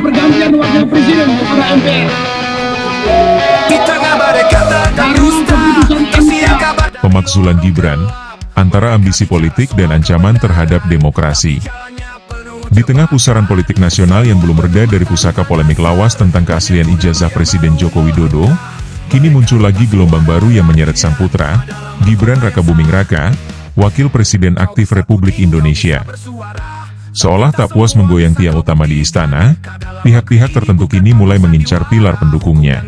pergantian wakil presiden kepada MPR. Pemakzulan Gibran, antara ambisi politik dan ancaman terhadap demokrasi. Di tengah pusaran politik nasional yang belum reda dari pusaka polemik lawas tentang keaslian ijazah Presiden Joko Widodo, kini muncul lagi gelombang baru yang menyeret sang putra, Gibran Rakabuming Raka, Wakil Presiden aktif Republik Indonesia. Seolah tak puas menggoyang tiang utama di istana, pihak-pihak tertentu kini mulai mengincar pilar pendukungnya.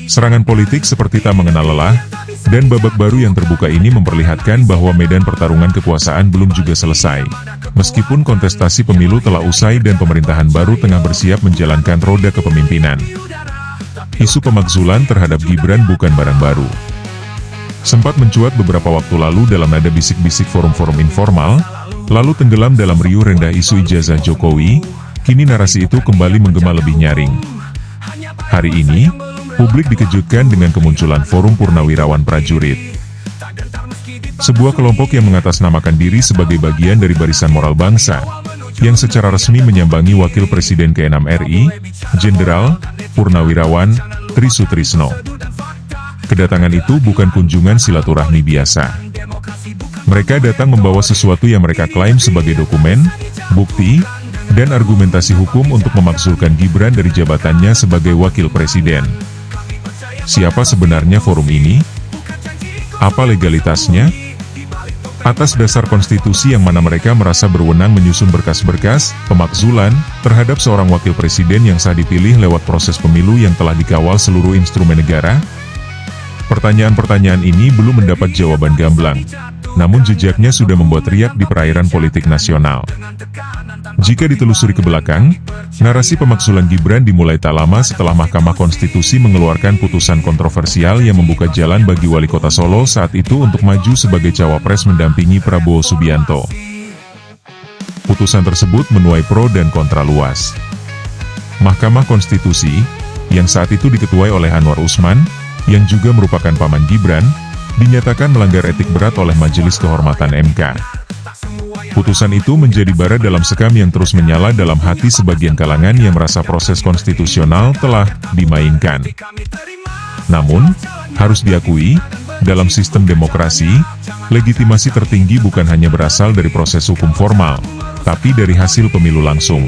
Serangan politik seperti tak mengenal lelah, dan babak baru yang terbuka ini memperlihatkan bahwa medan pertarungan kekuasaan belum juga selesai. Meskipun kontestasi pemilu telah usai dan pemerintahan baru tengah bersiap menjalankan roda kepemimpinan. Isu pemakzulan terhadap Gibran bukan barang baru. Sempat mencuat beberapa waktu lalu dalam nada bisik-bisik forum-forum informal, lalu tenggelam dalam riuh rendah isu ijazah Jokowi, kini narasi itu kembali menggema lebih nyaring. Hari ini, publik dikejutkan dengan kemunculan Forum Purnawirawan Prajurit. Sebuah kelompok yang mengatasnamakan diri sebagai bagian dari Barisan Moral Bangsa, yang secara resmi menyambangi Wakil Presiden ke-6 RI, Jenderal Purnawirawan Tri Sutrisno. Kedatangan itu bukan kunjungan silaturahmi biasa. Mereka datang membawa sesuatu yang mereka klaim sebagai dokumen, bukti, dan argumentasi hukum untuk memakzulkan Gibran dari jabatannya sebagai Wakil Presiden. Siapa sebenarnya forum ini? Apa legalitasnya? Atas dasar konstitusi yang mana mereka merasa berwenang menyusun berkas-berkas pemakzulan terhadap seorang wakil presiden yang sah dipilih lewat proses pemilu yang telah dikawal seluruh instrumen negara? Pertanyaan-pertanyaan ini belum mendapat jawaban gamblang, namun jejaknya sudah membuat riak di perairan politik nasional. Jika ditelusuri ke belakang, narasi pemakzulan Gibran dimulai tak lama setelah Mahkamah Konstitusi mengeluarkan putusan kontroversial yang membuka jalan bagi Wali Kota Solo saat itu untuk maju sebagai cawapres mendampingi Prabowo Subianto. Putusan tersebut menuai pro dan kontra luas. Mahkamah Konstitusi, yang saat itu diketuai oleh Anwar Usman, yang juga merupakan paman Gibran, dinyatakan melanggar etik berat oleh Majelis Kehormatan MK. Putusan itu menjadi bara dalam sekam yang terus menyala dalam hati sebagian kalangan yang merasa proses konstitusional telah dimainkan. Namun, harus diakui, dalam sistem demokrasi, legitimasi tertinggi bukan hanya berasal dari proses hukum formal, tapi dari hasil pemilu langsung.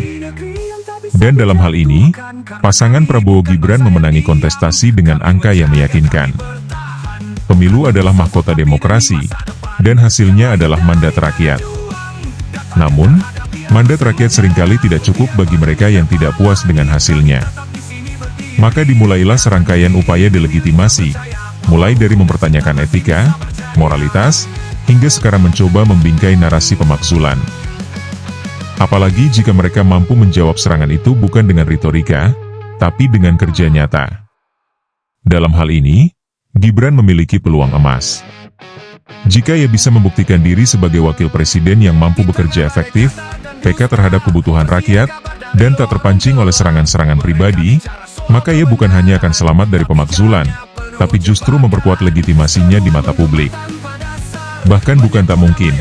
Dan dalam hal ini, pasangan Prabowo Gibran memenangi kontestasi dengan angka yang meyakinkan. Pemilu adalah mahkota demokrasi, dan hasilnya adalah mandat rakyat. Namun, mandat rakyat seringkali tidak cukup bagi mereka yang tidak puas dengan hasilnya. Maka dimulailah serangkaian upaya delegitimasi, mulai dari mempertanyakan etika, moralitas, hingga sekarang mencoba membingkai narasi pemakzulan. Apalagi jika mereka mampu menjawab serangan itu bukan dengan retorika, tapi dengan kerja nyata. Dalam hal ini, Gibran memiliki peluang emas. Jika ia bisa membuktikan diri sebagai wakil presiden yang mampu bekerja efektif, peka terhadap kebutuhan rakyat, dan tak terpancing oleh serangan-serangan pribadi, maka ia bukan hanya akan selamat dari pemakzulan, tapi justru memperkuat legitimasinya di mata publik. Bahkan bukan tak mungkin,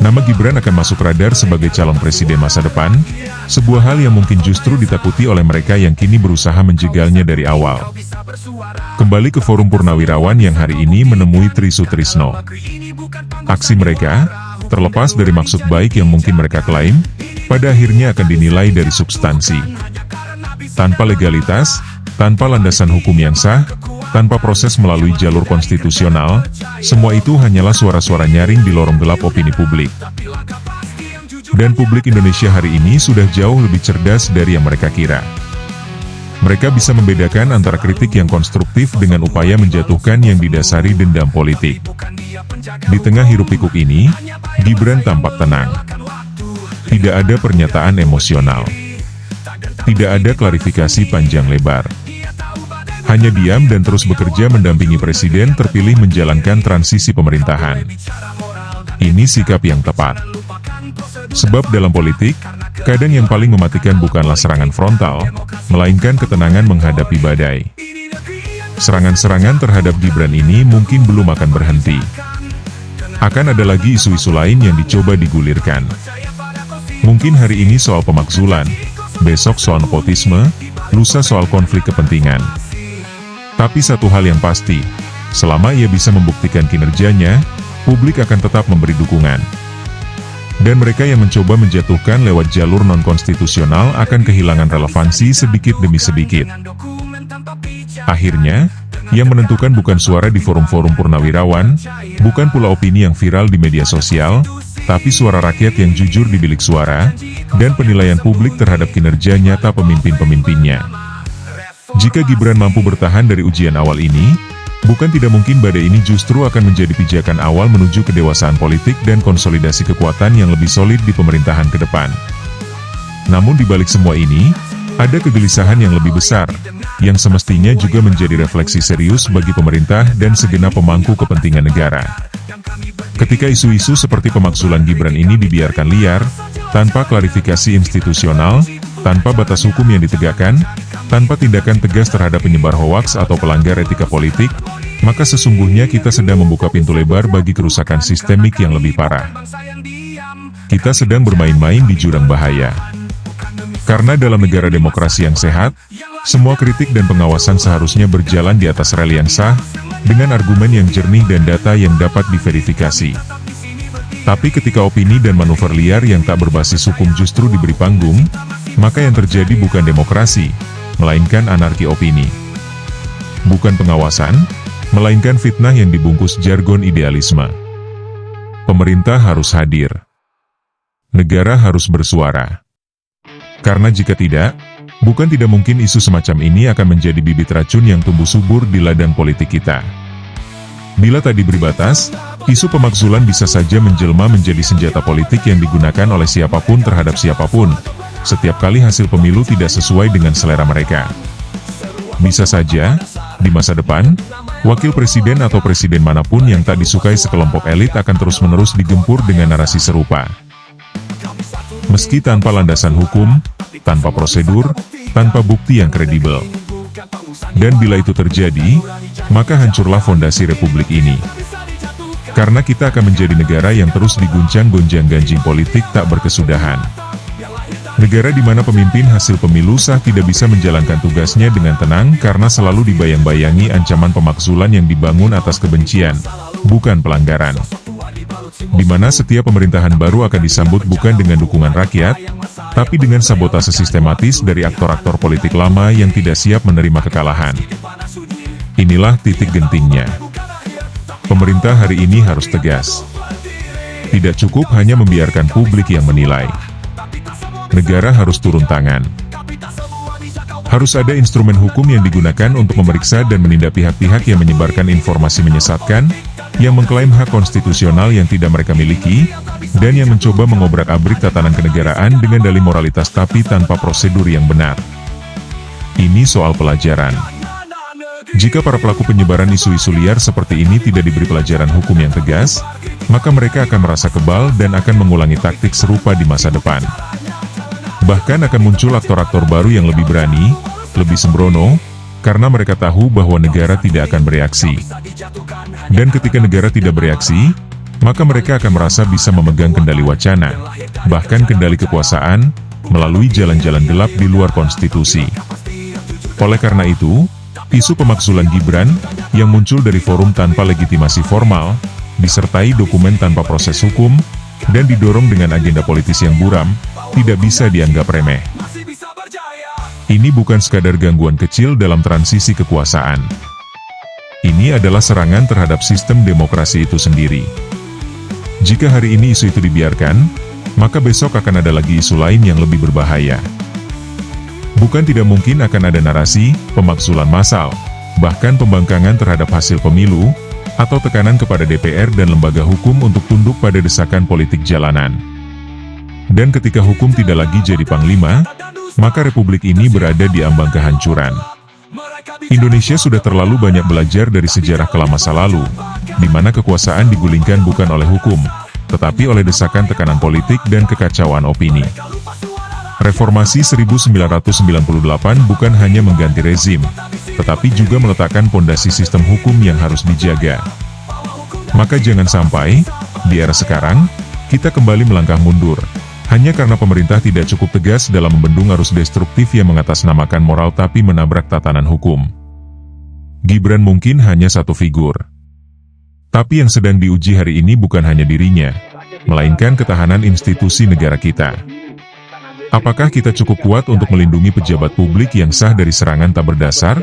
nama Gibran akan masuk radar sebagai calon presiden masa depan, sebuah hal yang mungkin justru ditakuti oleh mereka yang kini berusaha menjegalnya dari awal. Kembali ke Forum Purnawirawan yang hari ini menemui Tri Sutrisno. Aksi mereka, terlepas dari maksud baik yang mungkin mereka klaim, pada akhirnya akan dinilai dari substansi. Tanpa legalitas, tanpa landasan hukum yang sah, tanpa proses melalui jalur konstitusional, semua itu hanyalah suara-suara nyaring di lorong gelap opini publik. Dan publik Indonesia hari ini sudah jauh lebih cerdas dari yang mereka kira. Mereka bisa membedakan antara kritik yang konstruktif dengan upaya menjatuhkan yang didasari dendam politik. Di tengah hiruk-pikuk ini, Gibran tampak tenang. Tidak ada pernyataan emosional. Tidak ada klarifikasi panjang lebar. Hanya diam dan terus bekerja mendampingi presiden terpilih menjalankan transisi pemerintahan. Ini sikap yang tepat. Sebab dalam politik, kadang yang paling mematikan bukanlah serangan frontal, melainkan ketenangan menghadapi badai. Serangan-serangan terhadap Gibran ini mungkin belum akan berhenti. Akan ada lagi isu-isu lain yang dicoba digulirkan. Mungkin hari ini soal pemakzulan, besok soal nepotisme, lusa soal konflik kepentingan. Tapi satu hal yang pasti, selama ia bisa membuktikan kinerjanya, publik akan tetap memberi dukungan. Dan mereka yang mencoba menjatuhkan lewat jalur non-konstitusional akan kehilangan relevansi sedikit demi sedikit. Akhirnya, yang menentukan bukan suara di forum-forum purnawirawan, bukan pula opini yang viral di media sosial, tapi suara rakyat yang jujur di bilik suara, dan penilaian publik terhadap kinerja nyata pemimpin-pemimpinnya. Jika Gibran mampu bertahan dari ujian awal ini, bukan tidak mungkin badai ini justru akan menjadi pijakan awal menuju kedewasaan politik dan konsolidasi kekuatan yang lebih solid di pemerintahan ke depan. Namun di balik semua ini, ada kegelisahan yang lebih besar, yang semestinya juga menjadi refleksi serius bagi pemerintah dan segenap pemangku kepentingan negara. Ketika isu-isu seperti pemakzulan Gibran ini dibiarkan liar, tanpa klarifikasi institusional, tanpa batas hukum yang ditegakkan, tanpa tindakan tegas terhadap penyebar hoaks atau pelanggar etika politik, maka sesungguhnya kita sedang membuka pintu lebar bagi kerusakan sistemik yang lebih parah. Kita sedang bermain-main di jurang bahaya. Karena dalam negara demokrasi yang sehat, semua kritik dan pengawasan seharusnya berjalan di atas rel yang sah, dengan argumen yang jernih dan data yang dapat diverifikasi. Tapi ketika opini dan manuver liar yang tak berbasis hukum justru diberi panggung, maka yang terjadi bukan demokrasi, melainkan anarki opini. Bukan pengawasan, melainkan fitnah yang dibungkus jargon idealisme. Pemerintah harus hadir. Negara harus bersuara. Karena jika tidak, bukan tidak mungkin isu semacam ini akan menjadi bibit racun yang tumbuh subur di ladang politik kita. Bila tak diberi batas, isu pemakzulan bisa saja menjelma menjadi senjata politik yang digunakan oleh siapapun terhadap siapapun, setiap kali hasil pemilu tidak sesuai dengan selera mereka. Bisa saja, di masa depan, wakil presiden atau presiden manapun yang tak disukai sekelompok elit akan terus-menerus digempur dengan narasi serupa. Meski tanpa landasan hukum, tanpa prosedur, tanpa bukti yang kredibel. Dan bila itu terjadi, maka hancurlah fondasi republik ini. Karena kita akan menjadi negara yang terus diguncang gonjang-ganjing politik tak berkesudahan. Negara di mana pemimpin hasil pemilu sah tidak bisa menjalankan tugasnya dengan tenang karena selalu dibayang-bayangi ancaman pemakzulan yang dibangun atas kebencian, bukan pelanggaran. Di mana setiap pemerintahan baru akan disambut bukan dengan dukungan rakyat, tapi dengan sabotase sistematis dari aktor-aktor politik lama yang tidak siap menerima kekalahan. Inilah titik gentingnya. Pemerintah hari ini harus tegas. Tidak cukup hanya membiarkan publik yang menilai. Negara harus turun tangan. Harus ada instrumen hukum yang digunakan untuk memeriksa dan menindak pihak-pihak yang menyebarkan informasi menyesatkan, yang mengklaim hak konstitusional yang tidak mereka miliki, dan yang mencoba mengobrak-abrik tatanan kenegaraan dengan dalih moralitas tapi tanpa prosedur yang benar. Ini soal pelajaran. Jika para pelaku penyebaran isu-isu liar seperti ini tidak diberi pelajaran hukum yang tegas, maka mereka akan merasa kebal dan akan mengulangi taktik serupa di masa depan. Bahkan akan muncul aktor-aktor baru yang lebih berani, lebih sembrono, karena mereka tahu bahwa negara tidak akan bereaksi. Dan ketika negara tidak bereaksi, maka mereka akan merasa bisa memegang kendali wacana, bahkan kendali kekuasaan, melalui jalan-jalan gelap di luar konstitusi. Oleh karena itu, isu pemakzulan Gibran, yang muncul dari forum tanpa legitimasi formal, disertai dokumen tanpa proses hukum, dan didorong dengan agenda politis yang buram, tidak bisa dianggap remeh. Ini bukan sekadar gangguan kecil dalam transisi kekuasaan. Ini adalah serangan terhadap sistem demokrasi itu sendiri. Jika hari ini isu itu dibiarkan, maka besok akan ada lagi isu lain yang lebih berbahaya. Bukan tidak mungkin akan ada narasi, pemakzulan massal, bahkan pembangkangan terhadap hasil pemilu, atau tekanan kepada DPR dan lembaga hukum untuk tunduk pada desakan politik jalanan. Dan ketika hukum tidak lagi jadi panglima, maka republik ini berada di ambang kehancuran. Indonesia sudah terlalu banyak belajar dari sejarah kelam masa lalu, di mana kekuasaan digulingkan bukan oleh hukum, tetapi oleh desakan tekanan politik dan kekacauan opini. Reformasi 1998 bukan hanya mengganti rezim, tetapi juga meletakkan pondasi sistem hukum yang harus dijaga. Maka jangan sampai, di era sekarang, kita kembali melangkah mundur, Hanya karena pemerintah tidak cukup tegas dalam membendung arus destruktif yang mengatasnamakan moral tapi menabrak tatanan hukum. Gibran mungkin hanya satu figur. Tapi yang sedang diuji hari ini bukan hanya dirinya, melainkan ketahanan institusi negara kita. Apakah kita cukup kuat untuk melindungi pejabat publik yang sah dari serangan tak berdasar?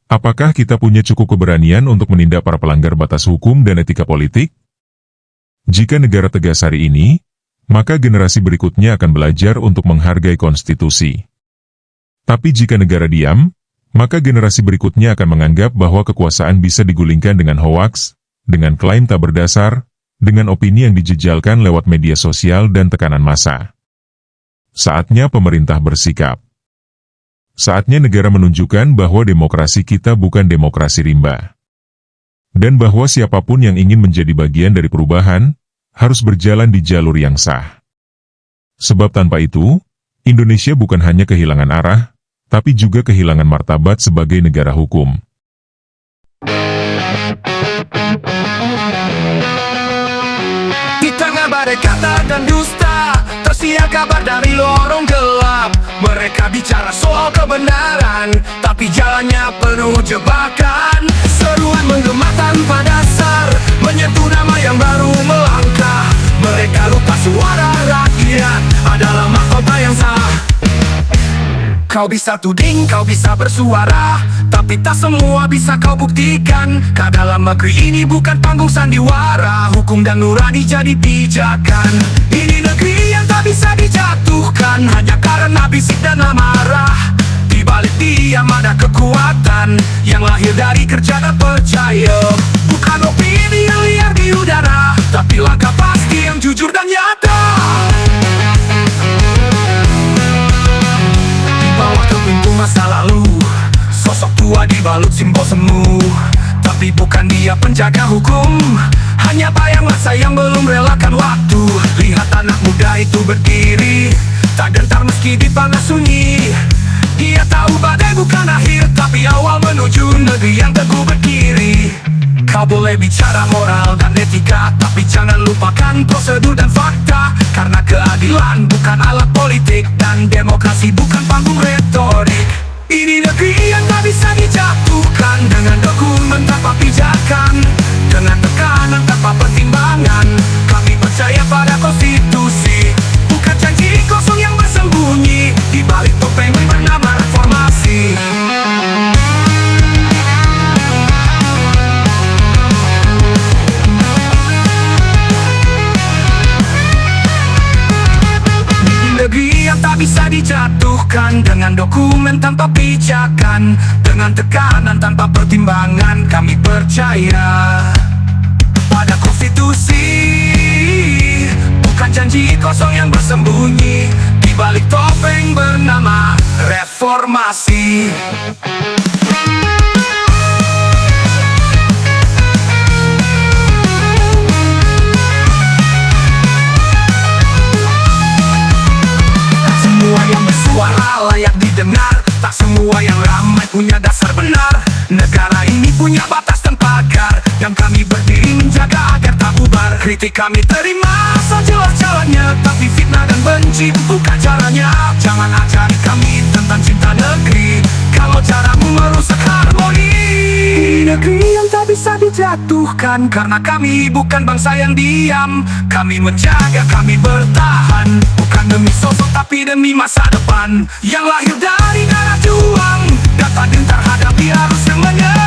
Apakah kita punya cukup keberanian untuk menindak para pelanggar batas hukum dan etika politik? Jika negara tegas hari ini, maka generasi berikutnya akan belajar untuk menghargai konstitusi. Tapi jika negara diam, maka generasi berikutnya akan menganggap bahwa kekuasaan bisa digulingkan dengan hoaks, dengan klaim tak berdasar, dengan opini yang dijejalkan lewat media sosial dan tekanan massa. Saatnya pemerintah bersikap. Saatnya negara menunjukkan bahwa demokrasi kita bukan demokrasi rimba. Dan bahwa siapapun yang ingin menjadi bagian dari perubahan, harus berjalan di jalur yang sah. Sebab tanpa itu, Indonesia bukan hanya kehilangan arah, tapi juga kehilangan martabat sebagai negara hukum. Di tengah badai kata dan dusta, tersiar kabar dari lorong gelap. Mereka bicara soal kebenaran, tapi jalannya penuh jebakan. Seruan menggema tanpa dasar, menyentuh nama yang baru melangkah. Mereka lupa suara rakyat adalah mahkota yang sah. Kau bisa tuding, kau bisa bersuara, tapi tak semua bisa kau buktikan. Dalam negeri ini bukan panggung sandiwara, hukum dan nurani jadi pijakan. Ini negeri yang tak bisa dijatuhkan hanya karena bisik dan amarah. Di balik diam ada kekuatan yang lahir dari kerja dan percaya. Bukan opini yang liar di udara, tapi langkah pasti yang jujur dan nyata. Bawah kepintu masa lalu, sosok tua dibalut simbol semu. Tapi bukan dia penjaga hukum, hanya bayang masa yang belum relakan waktu. Lihat anak muda itu berdiri, tak gentar meski dipanas sunyi. Dia tahu badai bukan akhir, tapi awal menuju negeri yang teguh berdiri. Kau boleh bicara moral dan etika, tapi jangan lupakan prosedur dan fakta. Karena keadilan bukan alat politik, dan demokrasi bukan panggung retorik. Ini negeri yang tak bisa dijatuhkan dengan dokumen tanpa pijakan, dengan tekanan tanpa pertimbangan. Kami percaya pada konstitusi, bukan janji kosong yang bersembunyi di balik topeng bernama reformasi. Negeri yang tak bisa dijatuhkan dengan dokumen tanpa pijakan, dengan tekanan tanpa pertimbangan. Kami percaya pada konstitusi, bukan janji kosong yang bersembunyi di balik topeng bernama reformasi. Semua yang bersuara layak didengar, tak semua yang ramai punya dasar benar. Negara ini punya batas dan pagar, yang kami berdiri menjaga agar tak bubar. Kritik kami terima asal jelas jalannya, tapi fitnah dan benci bukan caranya. Jangan ajari kami tentang cinta negeri kalau caramu merusak harmoni. Negeri yang tak bisa dijatuhkan karena kami bukan bangsa yang diam. Kami menjaga, kami bertahan, bukan demi sosok tapi demi masa depan yang lahir dari darah juang. Dan tak gentar hadapi arus yang menyerang.